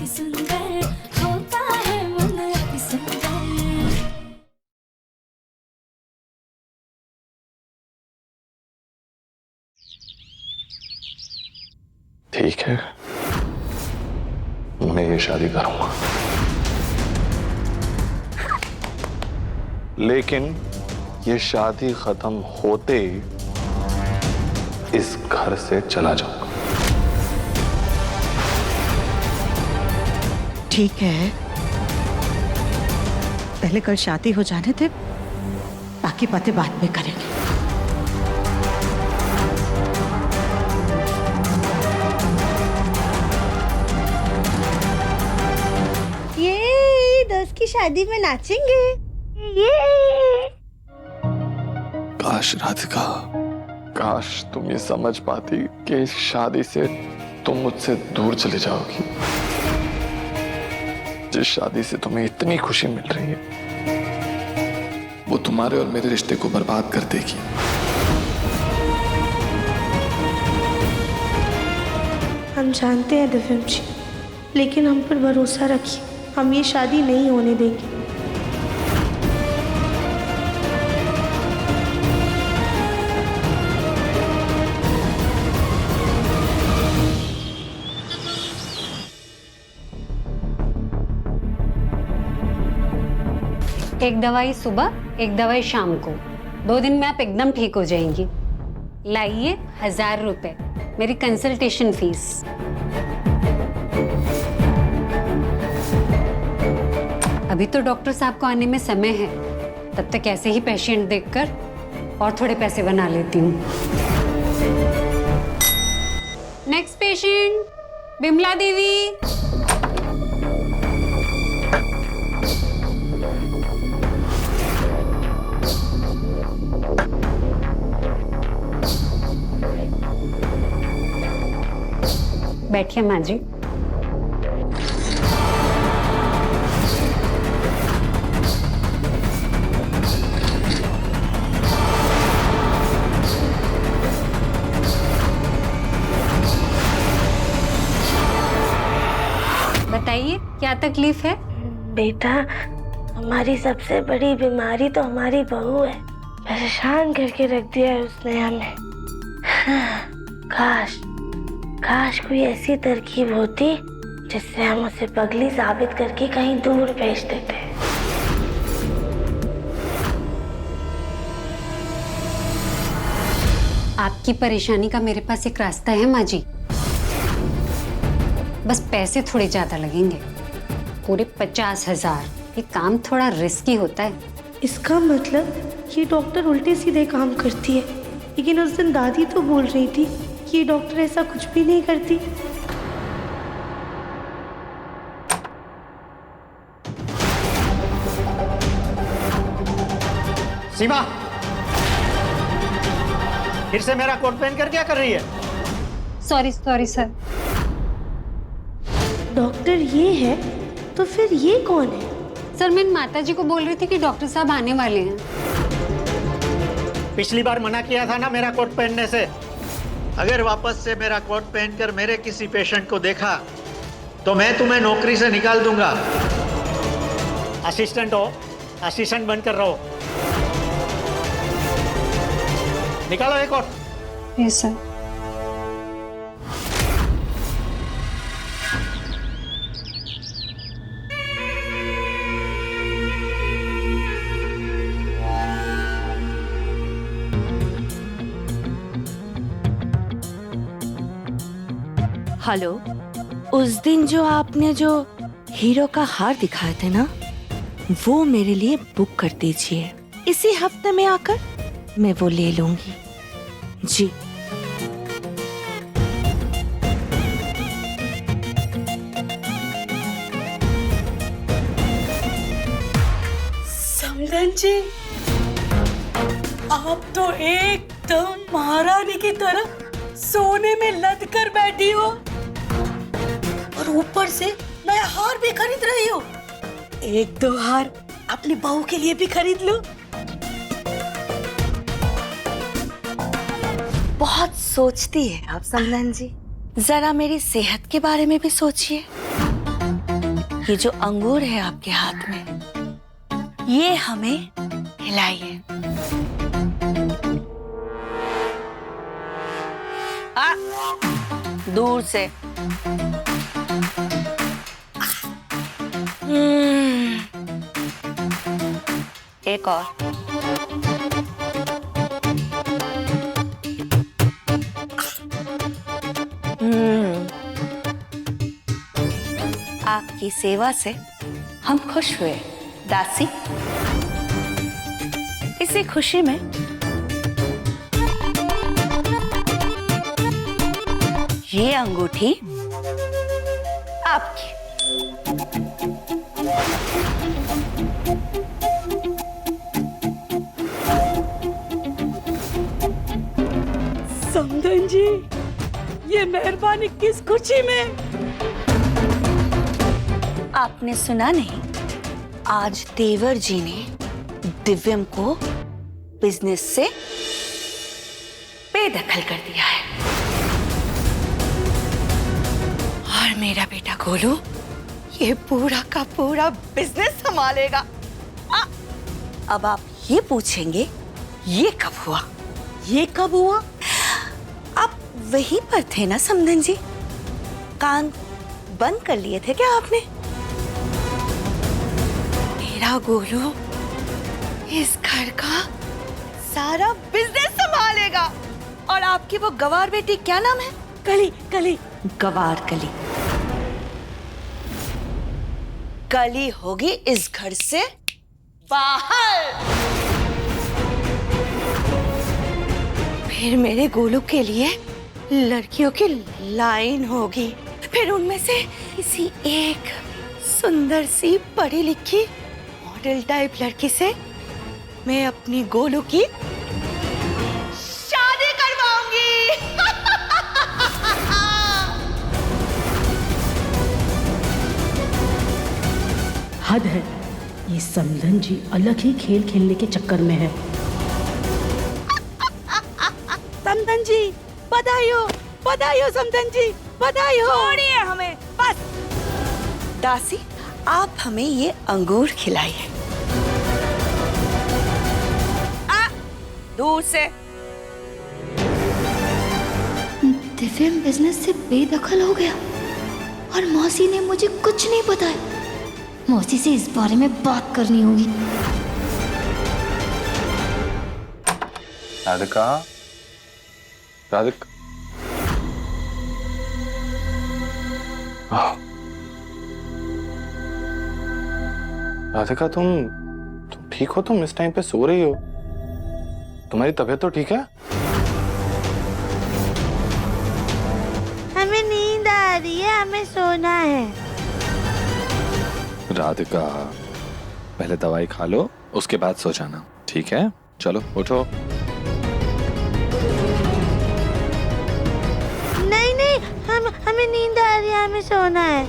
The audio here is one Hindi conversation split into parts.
अति सुंदर होता है मन अति सुंदर। ठीक है, मैं ये शादी करूंगा, लेकिन ये शादी खत्म होते इस घर से चला जाऊंगा। ठीक है, पहले कल शादी हो जाने दे, बाकी बातें बाद में करेंगे। ये दोस्त की शादी में नाचेंगे। ये काश राधिका, काश तुम ये समझ पाती कि इस शादी से तुम मुझसे दूर चली जाओगी। जिस शादी से तुम्हें इतनी खुशी मिल रही है, वो तुम्हारे और मेरे रिश्ते को बर्बाद कर देगी। हम जानते हैं दिव्यम जी, लेकिन हम पर भरोसा रखिए, हम ये शादी नहीं होने देंगे। एक दवाई सुबह, एक दवाई शाम को। 2 दिन में आप एकदम ठीक हो जाएंगी। लाइए 1000 रुपए, मेरी कंसल्टेशन फीस। अभी तो डॉक्टर साहब को आने में समय है, तब तक ऐसे ही पेशेंट देखकर और थोड़े पैसे बना लेती हूँ। नेक्स्ट पेशेंट, बिमला देवी। बैठिए माँ जी। बताइए क्या तकलीफ है? बेटा, हमारी सबसे बड़ी बीमारी तो हमारी बहू है। परेशान करके रख दिया है उसने हमें। काश काश कोई ऐसी तरकीब होती जिससे हम उसे पगली साबित करके कहीं दूर भेज देते। आपकी परेशानी का मेरे पास एक रास्ता है माँ जी। बस पैसे थोड़े ज्यादा लगेंगे, पूरे 50,000। ये काम थोड़ा रिस्की होता है। इसका मतलब ये डॉक्टर उल्टे सीधे काम करती है, लेकिन उस दिन दादी तो बोल रही थी कि ये डॉक्टर ऐसा कुछ भी नहीं करती। सीमा, फिर से मेरा कोट पहन कर क्या कर रही है? Sorry sir. डॉक्टर ये है तो फिर ये कौन है? सर, मैं माता जी को बोल रही थी कि डॉक्टर साहब आने वाले हैं। पिछली बार मना किया था ना मेरा कोट पहनने से। अगर वापस से मेरा कोट पहनकर मेरे किसी पेशेंट को देखा तो मैं तुम्हें नौकरी से निकाल दूंगा। असिस्टेंट हो, असिस्टेंट बनकर रहो। निकालो ये कोट। Yes sir. हेलो, उस दिन जो आपने जो हीरो का हार दिखाए थे ना, वो मेरे लिए बुक कर दीजिए। इसी हफ्ते में आकर मैं वो ले लूंगी जी। समधन जी, आप तो एकदम महारानी की तरह सोने में लद कर बैठी हो और ऊपर से नया हार भी खरीद रही हो। 1-2 हार अपनी बहू के लिए भी खरीद लो। बहुत सोचती है आप समधन जी, जरा मेरी सेहत के बारे में भी सोचिए। ये जो अंगूर है आपके हाथ में, ये हमें खिलाइए। दूर से। एक और। आपकी सेवा से हम खुश हुए दासी। इसी खुशी में ये अंगूठी आपकी। समधन जी, ये मेहरबानी किस खुशी में? आपने सुना नहीं, आज देवर जी ने दिव्यम को बिजनेस से बेदखल कर दिया है और मेरा बेटा गोलू ये पूरा का पूरा बिजनेस संभालेगा। अब आप ये पूछेंगे ये कब हुआ? ये कब हुआ? आप वहीं पर थे ना समधन जी? कान बंद कर लिए थे क्या आपने? मेरा गोलू इस घर का सारा बिजनेस संभालेगा और आपकी वो गवार बेटी क्या नाम है? कली। कली। गवार कली। कली होगी इस घर से बाहर। फिर मेरे गोलू के लिए लड़कियों की लाइन होगी। फिर उनमें से किसी एक सुंदर सी पढ़ी लिखी मॉडल टाइप लड़की से मैं अपनी गोलू की शादी करवाऊंगी। हद है, ये समधन जी अलग ही खेल खेलने के चक्कर में है। समधन जी बधाई हो, बधाई हो समधन जी, बधाई हो। छोड़िए हमें बस। दासी, आप हमें ये अंगूर खिलाइए। दूर से। दिव्यम बिजनेस से बेदखल हो गया और मौसी ने मुझे कुछ नहीं बताया। मौसी से इस बारे में बात करनी होगी। राधिका, राधिका, राधिका, तुम ठीक हो? तुम इस टाइम पे सो रही हो? तुम्हारी तबीयत तो ठीक है? हमें नींद आ रही है, हमें सोना है। राधिका, पहले दवाई खा लो, उसके बाद सो जाना, ठीक है? चलो उठो। नहीं नहीं, हमें नींद आ रही है, हमें सोना है।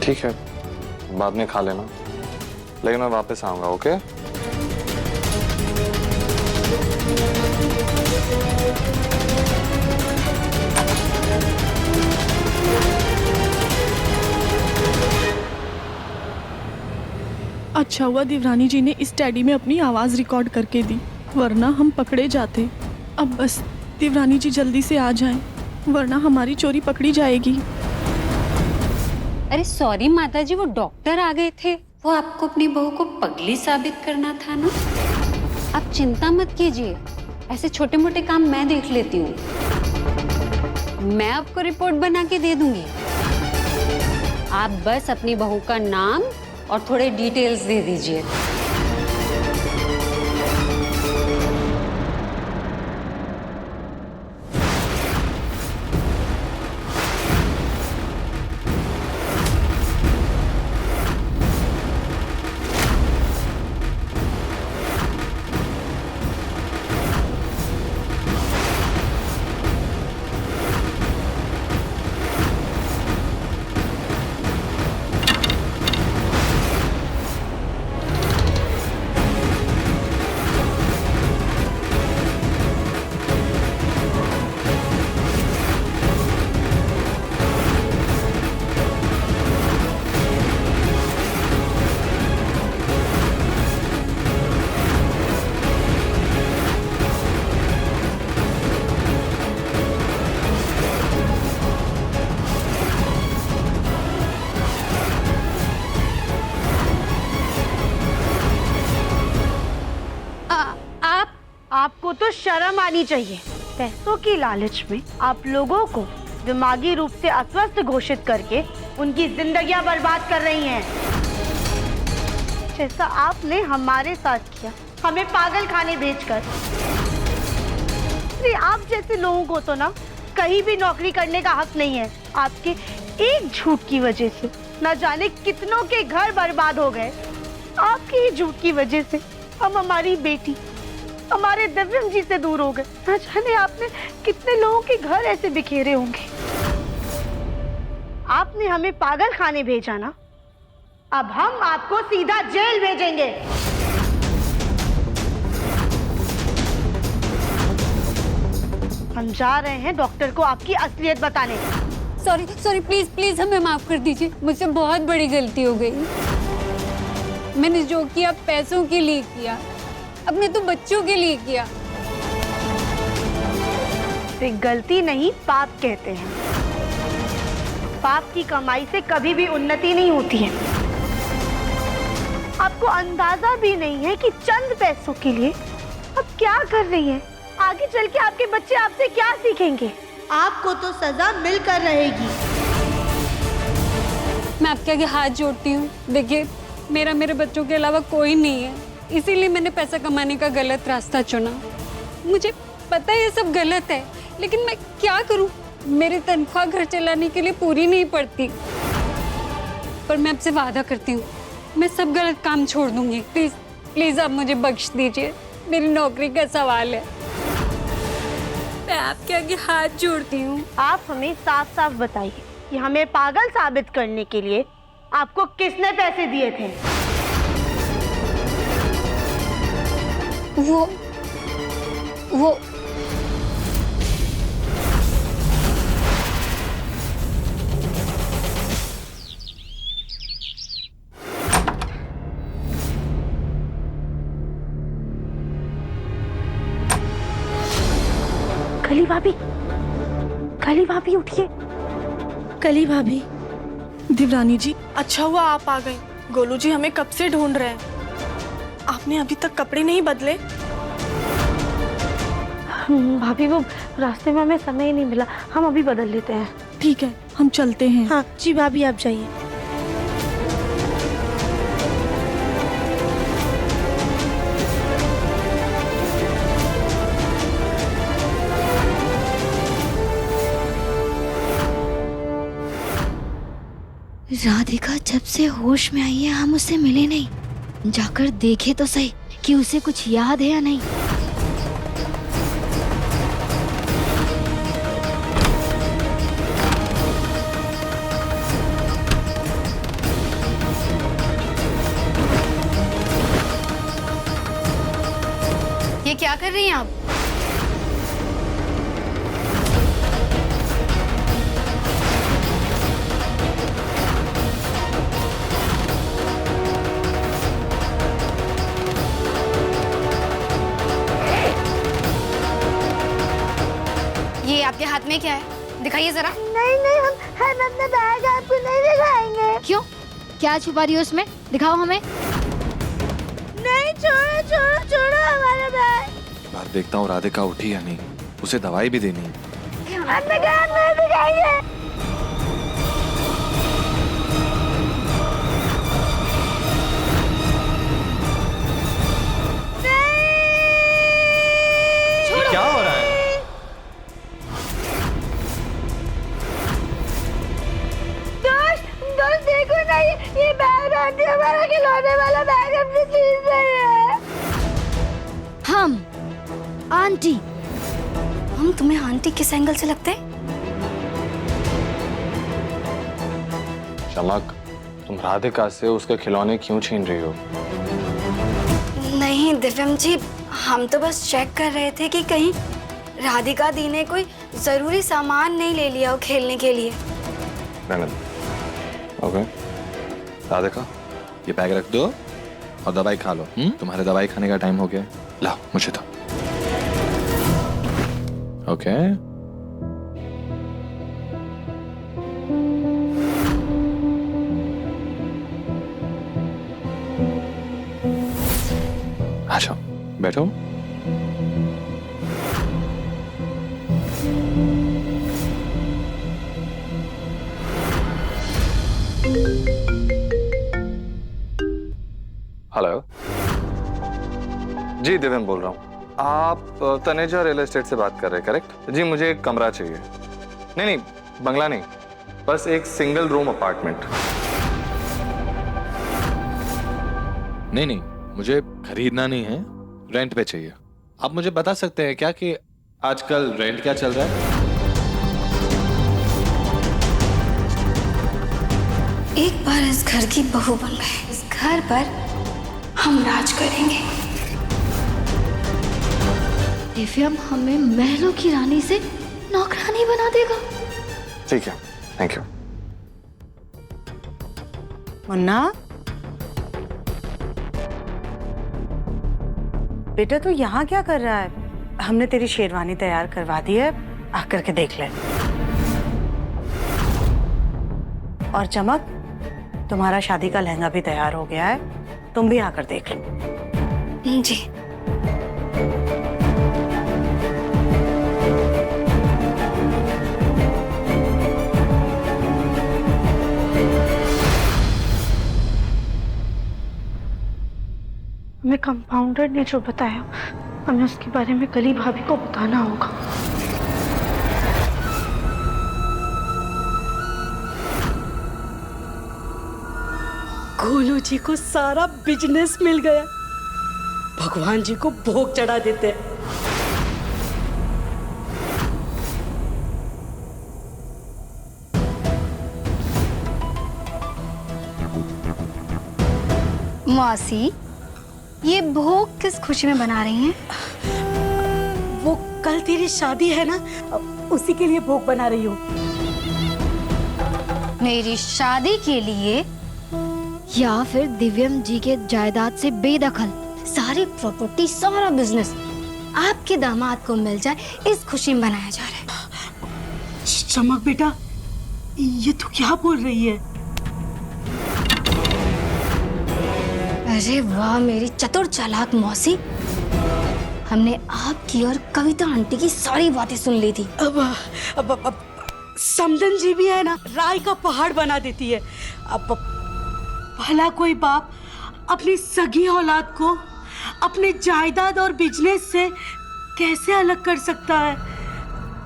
ठीक है, बाद में खा लेना, लेकिन मैं वापस आऊंगा, ओके? अच्छा हुआ देवरानी जी ने इस टैडी में अपनी आवाज रिकॉर्ड करके दी, वरना हम पकड़े जाते। अब बस देवरानी जी जल्दी से आ जाएं, वरना हमारी चोरी पकड़ी जाएगी। अरे सॉरी माताजी, वो डॉक्टर आ गए थे। वो आपको अपनी बहू को पगली साबित करना था ना। आप चिंता मत कीजिए, ऐसे छोटे मोटे काम मैं देख लेती हूँ। मैं आपको रिपोर्ट बना के दे दूंगी। आप बस अपनी बहू का नाम और थोड़े डिटेल्स दे दीजिए। तो शर्म आनी चाहिए। पैसों की लालच में आप लोगों को दिमागी रूप से अस्वस्थ घोषित करके उनकी जिंदगियां बर्बाद कर रही हैं, जैसा आपने हमारे साथ किया, हमें पागल खाने भेजकर। अरे आप जैसे लोगों को तो ना कहीं भी नौकरी करने का हक नहीं है। आपके एक झूठ की वजह से न जाने कितनों के घर बर्बाद हो गए। आपकी ही झूठ की वजह से हम हमारी बेटी, हमारे दिव्यम जी से दूर हो गए। न जाने आपने कितने लोगों के घर ऐसे बिखेरे होंगे। आपने हमें पागल खाने भेजा ना, अब हम आपको सीधा जेल भेजेंगे। हम जा रहे हैं डॉक्टर को आपकी असलियत बताने। सॉरी सॉरी, प्लीज प्लीज हमें माफ कर दीजिए, मुझसे बहुत बड़ी गलती हो गई। मैंने जो किया पैसों के लिए किया, अपने तो बच्चों के लिए किया। इसे गलती नहीं पाप कहते हैं। पाप की कमाई से कभी भी उन्नति नहीं होती है। आपको अंदाजा भी नहीं है कि चंद पैसों के लिए आप क्या कर रही हैं। आगे चल के आपके बच्चे आपसे क्या सीखेंगे। आपको तो सजा मिलकर रहेगी। मैं आपके आगे हाथ जोड़ती हूँ। देखिए, मेरा मेरे बच्चों के अलावा कोई नहीं है, इसीलिए मैंने पैसा कमाने का गलत रास्ता चुना। मुझे पता है ये सब गलत है, लेकिन मैं क्या करूँ, मेरी तनख्वाह घर चलाने के लिए पूरी नहीं पड़ती। पर मैं आपसे वादा करती हूँ, मैं सब गलत काम छोड़ दूंगी। प्लीज प्लीज आप मुझे बख्श दीजिए, मेरी नौकरी का सवाल है। मैं आपके आगे हाथ जोड़ती हूँ। आप हमें साफ साफ बताइए कि हमें पागल साबित करने के लिए आपको किसने पैसे दिए थे? वो कली भाभी उठिए। कली भाभी। दिवरानी जी, अच्छा हुआ आप आ गए। गोलू जी हमें कब से ढूंढ रहे हैं। आपने अभी तक कपड़े नहीं बदले? भाभी वो रास्ते में हमें समय ही नहीं मिला, हम अभी बदल लेते हैं। ठीक है, हम चलते हैं। हाँ जी भाभी, आप जाइए। राधिका जब से होश में आई है हम उससे मिले नहीं। जाकर देखे तो सही कि उसे कुछ याद है या नहीं। ये क्या कर रही हैं आप? ये आपके हाथ में क्या है? दिखाइए जरा। नहीं हम अपना बैग आपको नहीं दिखाएंगे। क्यों? क्या छुपा रही हो उसमें? दिखाओ हमें। नहीं, छोड़ो हमारा बैग। बार देखता हूँ राधिका उठी या नहीं, उसे दवाई भी देनी है। अपने बैग में दिखाइए। क्या हो रहा है? दोस्त देखो ना, ये बैग आंटी, हमारा खिलौने वाला बैग अपनी चीज है। हम आंटी। हम तुम्हें आंटी किस एंगल से लगते हैं? चमक, तुम राधिका से उसके खिलौने क्यों छीन रही हो? नहीं दिव्यम जी, हम तो बस चेक कर रहे थे कि कहीं राधिका दी ने कोई जरूरी सामान नहीं ले लिया हो खेलने के लिए। ओके, राधिका ये बैग रख दो और दवाई खा लो। तुम्हारे दवाई खाने का टाइम हो गया। लाओ मुझे दो। ओके आ जाओ, बैठो। हेलो जी, दिव्यम बोल रहा हूँ। आप तनेजा रियल एस्टेट से बात कर रहे हैं, करेक्ट? जी, मुझे एक कमरा चाहिए। नहीं, बंगला नहीं, बस एक सिंगल रूम अपार्टमेंट। नहीं, मुझे खरीदना नहीं है, रेंट पे चाहिए। आप मुझे बता सकते हैं क्या कि आजकल रेंट क्या चल रहा है? एक बार इस घर की बहू बन गए, इस घर पर हम राज करेंगे। दिव्यम हमें महलों की रानी से नौकरानी बना देगा। ठीक है, थैंक यू। मुन्ना, बेटा तू यहाँ क्या कर रहा है? हमने तेरी शेरवानी तैयार करवा दी है, आकर के देख ले। और चमक, तुम्हारा शादी का लहंगा भी तैयार हो गया है, तुम भी आकर देख लो। जी। हमें कंपाउंडर ने जो बताया, हमें उसके बारे में कली भाभी को बताना होगा। गोलू जी को सारा बिजनेस मिल गया, भगवान जी को भोग चढ़ा देते। मौसी, ये भोग किस खुशी में बना रही हैं? वो कल तेरी शादी है ना, उसी के लिए भोग बना रही हूँ। मेरी शादी के लिए या फिर दिव्यम जी के जायदाद से बेदखल सारी प्रॉपर्टी, सारा बिजनेस आपके दामाद को मिल जाए, इस खुशी में बनाया जा रहा है। चमक बेटा, ये तू क्या बोल रही है? अरे वाह मेरी चतुर चालाक मौसी, हमने आपकी और कविता आंटी की सारी बातें सुन ली थी। अब समदन जी भी है ना, राय का पहाड़ बना देती है। अब भला कोई बाप अपनी सगी औलाद को अपने जायदाद और बिजनेस से कैसे अलग कर सकता है?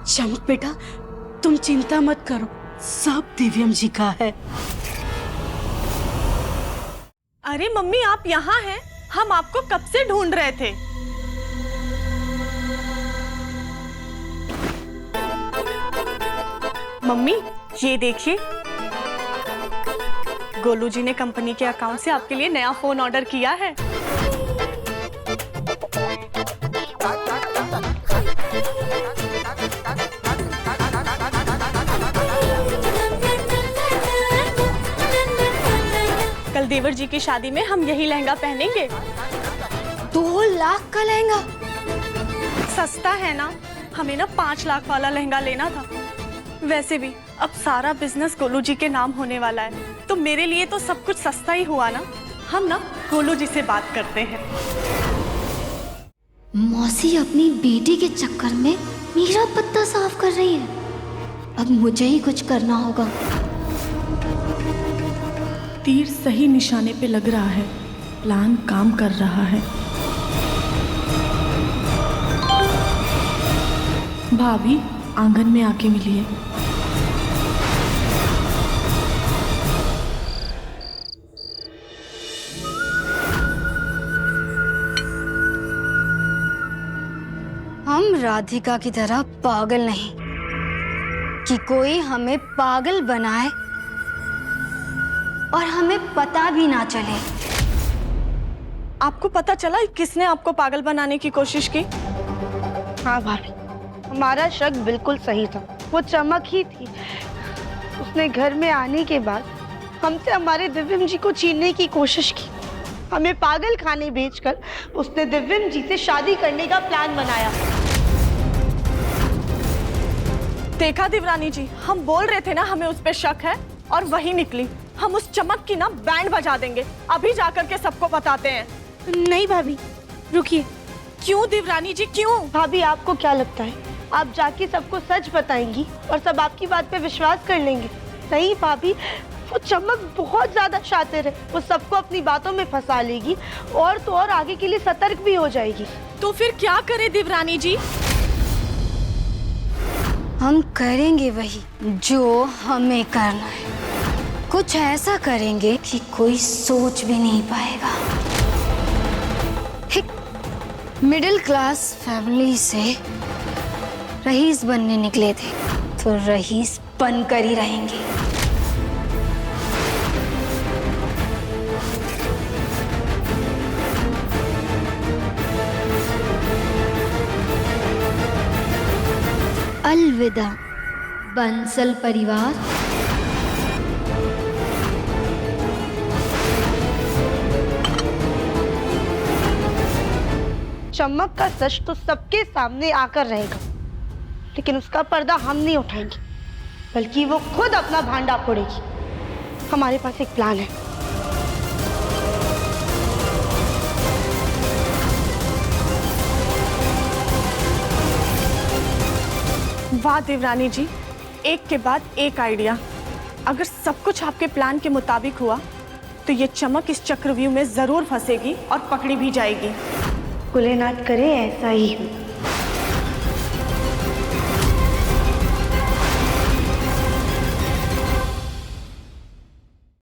चमक बेटा, तुम चिंता मत करो, सब दिव्यम जी का है। अरे मम्मी, आप यहाँ हैं? हम आपको कब से ढूंढ रहे थे। मम्मी, ये देखिए, गोलू जी ने कंपनी के अकाउंट से आपके लिए नया फोन ऑर्डर किया है। कल देवर जी की शादी में हम यही लहंगा पहनेंगे। 2 लाख का लहंगा? सस्ता है ना, हमें ना 5 लाख वाला लहंगा लेना था। वैसे भी अब सारा बिजनेस गोलू जी के नाम होने वाला है, तो मेरे लिए तो सब कुछ सस्ता ही हुआ ना। हम ना गोलू जी से बात करते हैं। मौसी अपनी बेटी के चक्कर में मेरा पत्ता साफ कर रही है। अब मुझे ही कुछ करना होगा। तीर सही निशाने पे लग रहा है, प्लान काम कर रहा है। भाभी आंगन में आके मिलिए। हम राधिका की तरह पागल नहीं कि कोई हमें पागल बनाए और हमें पता भी ना चले। आपको पता चला किसने आपको पागल बनाने की कोशिश की? हाँ भाभी, हमारा शक बिल्कुल सही था, वो चमक ही थी। उसने घर में आने के बाद हमसे हमारे दिव्यम जी को छीनने की कोशिश की। हमें पागल खाने भेजकर उसने दिव्यम जी से शादी करने का प्लान बनाया। देखा दिवरानी जी, हम बोल रहे थे ना हमें उस पे शक है, और वही निकली। हम उस चमक की ना बैंड बजा देंगे। अभी जाकर के सबको बताते हैं। नहीं भाभी, रुकिए। क्यों दिवरानी जी, क्यों? भाभी, आपको क्या लगता है आप जाके सबको सच बताएंगी और सब आपकी बात पे विश्वास कर लेंगे। नहीं भाभी, वो चमक बहुत ज्यादा शातिर है, वो सबको अपनी बातों में फंसा लेगी और तो और आगे के लिए सतर्क भी हो जाएगी। तो फिर क्या करे देवरानी जी? हम करेंगे वही जो हमें करना है। कुछ ऐसा करेंगे कि कोई सोच भी नहीं पाएगा। एक मिडिल क्लास फैमिली से रईस बनने निकले थे तो रईस बनकर ही रहेंगे। अलविदा बंसल परिवार। चमक का सच तो सबके सामने आकर रहेगा, लेकिन उसका पर्दा हम नहीं उठाएंगे, बल्कि वो खुद अपना भांडा फोड़ेगी। हमारे पास एक प्लान है। वाह देवरानी जी, एक के बाद एक आइडिया। अगर सब कुछ आपके प्लान के मुताबिक हुआ तो ये चमक इस चक्रव्यूह में जरूर फंसेगी और पकड़ी भी जाएगी। कुलेनाथ करे ऐसा ही हो।